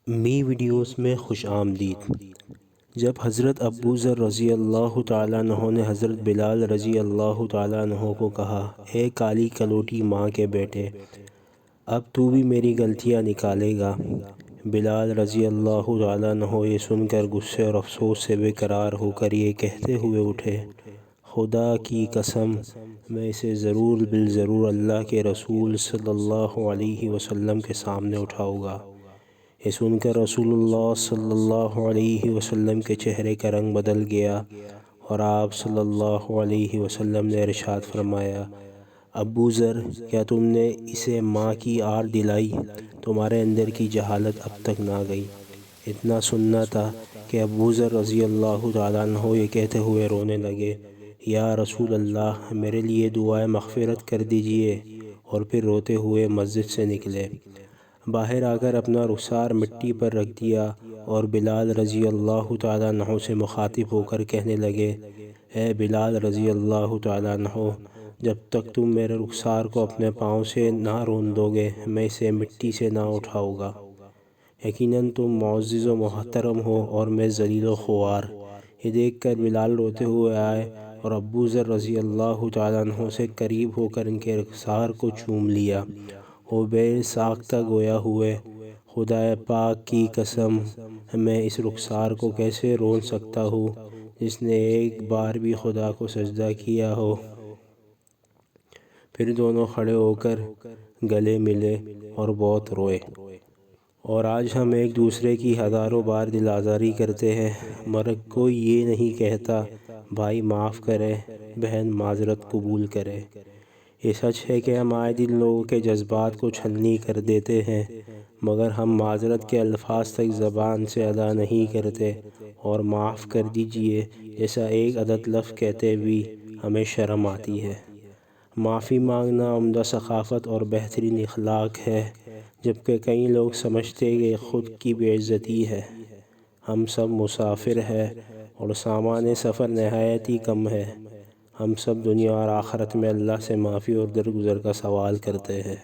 می videos میں خوش آمدید۔ جب حضرت ابو ذر رضی اللہ تعالیٰ عنہ نے حضرت بلال رضی اللہ تعالیٰ عنہ کو کہا، اے کالی کلوٹی ماں کے بیٹے، اب تو بھی میری غلطیاں نکالے گا؟ بلال رضی اللہ تعالیٰ عنہ یہ سن کر غصے اور افسوس سے بے قرار ہو کر یہ کہتے ہوئے اٹھے، خدا کی قسم میں اسے ضرور بالضرور اللہ کے رسول صلی اللہ علیہ وسلم کے سامنے اٹھاؤں گا۔ یہ سن کر رسول اللہ صلی اللہ علیہ وسلم کے چہرے کا رنگ بدل گیا اور آپ صلی اللہ علیہ وسلم نے ارشاد فرمایا، ابو ذر، کیا تم نے اسے ماں کی آر دلائی؟ تمہارے اندر کی جہالت اب تک نہ گئی؟ اتنا سننا تھا کہ ابو ذر رضی اللہ تعالیٰ عنہ یہ کہتے ہوئے رونے لگے، یا رسول اللہ، میرے لیے دعائے مغفرت کر دیجئے، اور پھر روتے ہوئے مسجد سے نکلے۔ باہر آ کر اپنا رخسار مٹی پر رکھ دیا اور بلال رضی اللہ تعالیٰ عنہ سے مخاطب ہو کر کہنے لگے، اے بلال رضی اللہ تعالیٰ عنہ، جب تک تم میرے رخسار کو اپنے پاؤں سے نہ رون دو گے میں اسے مٹی سے نہ اٹھاؤں گا۔ یقیناً تم معزز و محترم ہو اور میں ذلیل و خوار۔ یہ دیکھ کر بلال روتے ہوئے آئے اور ابو ذر رضی اللہ تعالیٰ عنہ سے قریب ہو کر ان کے رخسار کو چوم لیا۔ وہ بے ساختہ گویا ہوئے، خدائے پاک کی قسم، میں اس رخسار کو کیسے رون سکتا ہوں جس نے ایک بار بھی خدا کو سجدہ کیا ہو؟ پھر دونوں کھڑے ہو کر گلے ملے اور بہت روئے۔ اور آج ہم ایک دوسرے کی ہزاروں بار دل آزاری کرتے ہیں مگر کوئی یہ نہیں کہتا، بھائی معاف کرے، بہن معذرت قبول کرے۔ یہ سچ ہے کہ ہم آئے دن لوگوں کے جذبات کو چھلنی کر دیتے ہیں مگر ہم معذرت کے الفاظ تک زبان سے ادا نہیں کرتے، اور معاف کر دیجئے جیسا ایک عدد لفظ کہتے بھی ہمیں شرم آتی ہے۔ معافی مانگنا عمدہ ثقافت اور بہترین اخلاق ہے، جبکہ کئی لوگ سمجھتے کہ یہ خود کی بے عزتی ہے۔ ہم سب مسافر ہیں اور سامان سفر نہایت ہی کم ہے۔ ہم سب دنیا اور آخرت میں اللہ سے معافی اور درگزر کا سوال کرتے ہیں۔